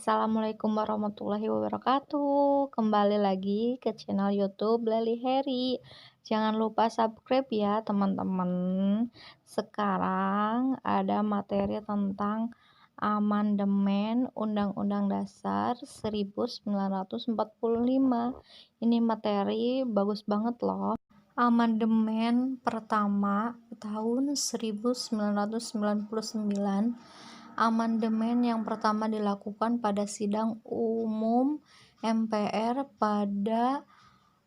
Assalamualaikum warahmatullahi wabarakatuh. Kembali lagi ke channel YouTube Leli Heri. Jangan lupa subscribe ya, teman-teman. Sekarang ada materi tentang amandemen Undang-Undang Dasar 1945. Ini materi bagus banget loh. Amandemen pertama tahun 1999. Amandemen yang pertama dilakukan pada sidang umum MPR pada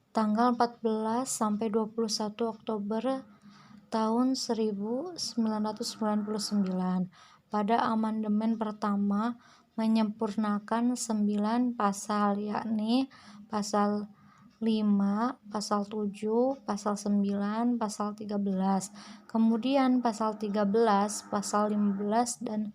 tanggal 14 sampai 21 Oktober tahun 1999. Pada amandemen pertama menyempurnakan 9 pasal, yakni pasal 5, pasal 7, pasal 9, pasal 13. Kemudian pasal 13, pasal 15 dan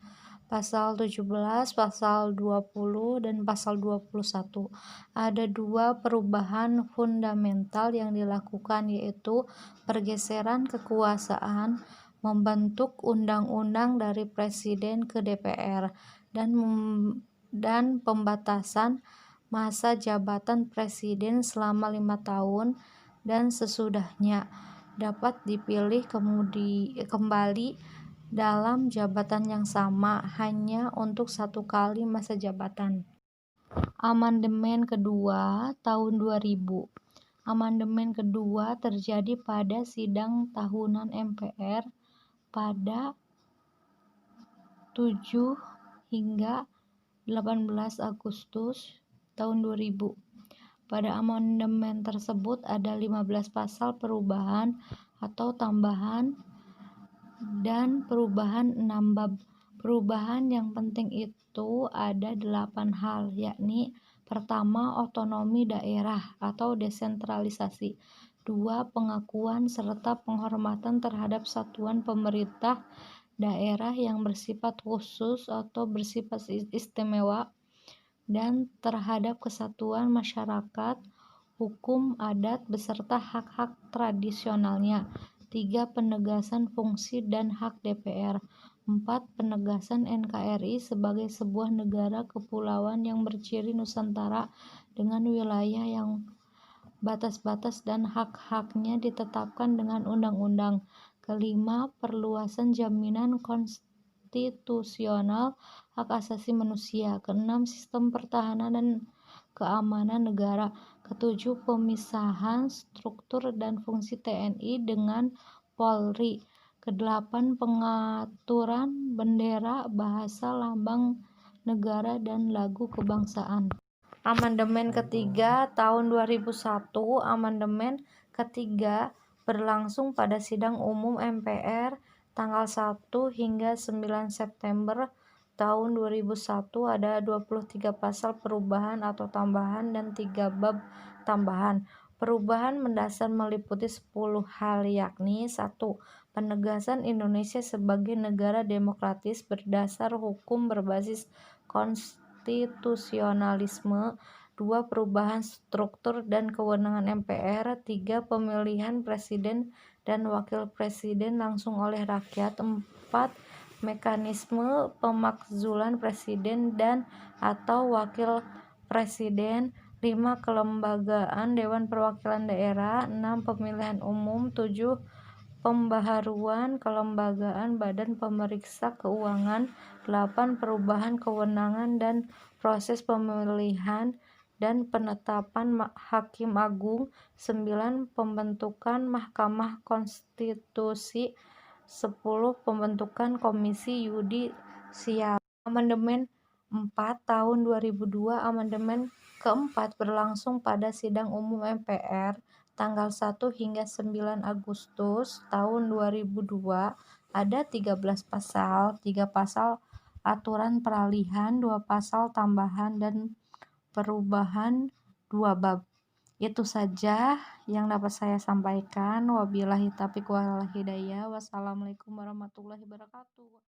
pasal 17, pasal 20 dan pasal 21. Ada dua perubahan fundamental yang dilakukan, yaitu pergeseran kekuasaan membentuk undang-undang dari presiden ke DPR dan pembatasan masa jabatan presiden selama 5 tahun dan sesudahnya dapat dipilih kembali dalam jabatan yang sama hanya untuk 1 kali masa jabatan. Amandemen kedua tahun 2000. Amandemen kedua terjadi pada sidang tahunan MPR pada 7 hingga 18 Agustus tahun 2000. Pada amandemen tersebut ada 15 pasal perubahan atau tambahan dan perubahan 6 bab. Perubahan yang penting itu ada 8 hal, yakni pertama, otonomi daerah atau desentralisasi. 2. Pengakuan serta penghormatan terhadap satuan pemerintah daerah yang bersifat khusus atau bersifat istimewa dan terhadap kesatuan masyarakat, hukum adat beserta hak-hak tradisionalnya. 3. Penegasan fungsi dan hak DPR. 4. Penegasan NKRI sebagai sebuah negara kepulauan yang berciri Nusantara dengan wilayah yang batas-batas dan hak-haknya ditetapkan dengan undang-undang. Kelima, perluasan jaminan konstitusional hak asasi manusia. Keenam, sistem pertahanan dan keamanan negara. Ketujuh, pemisahan struktur dan fungsi TNI dengan Polri. Kedelapan, pengaturan bendera, bahasa, lambang negara dan lagu kebangsaan. Amandemen ketiga tahun 2001. Amandemen ketiga berlangsung pada sidang umum MPR tanggal 1 hingga 9 September tahun 2001. Ada 23 pasal perubahan atau tambahan dan 3 bab tambahan. Perubahan mendasar meliputi 10 hal, yakni 1. Penegasan Indonesia sebagai negara demokratis berdasar hukum berbasis konstitusionalisme. 2. Perubahan struktur dan kewenangan MPR. 3. Pemilihan presiden dan wakil presiden langsung oleh rakyat. 4. Mekanisme pemakzulan presiden dan atau wakil presiden. 5. Kelembagaan Dewan Perwakilan Daerah. 6. Pemilihan umum. 7. Pembaharuan kelembagaan Badan Pemeriksa Keuangan. 8. Perubahan kewenangan dan proses pemilihan dan penetapan Hakim Agung. 9. Pembentukan Mahkamah Konstitusi. 10. Pembentukan Komisi Yudisial. Amandemen 4 tahun 2002. Amandemen keempat berlangsung pada sidang umum MPR tanggal 1 hingga 9 Agustus tahun 2002. Ada 13 pasal, 3 pasal aturan peralihan, 2 pasal tambahan dan perubahan 2 bab. Itu saja yang dapat saya sampaikan. Wabillahi taufiq wal hidayah. Wassalamualaikum warahmatullahi wabarakatuh.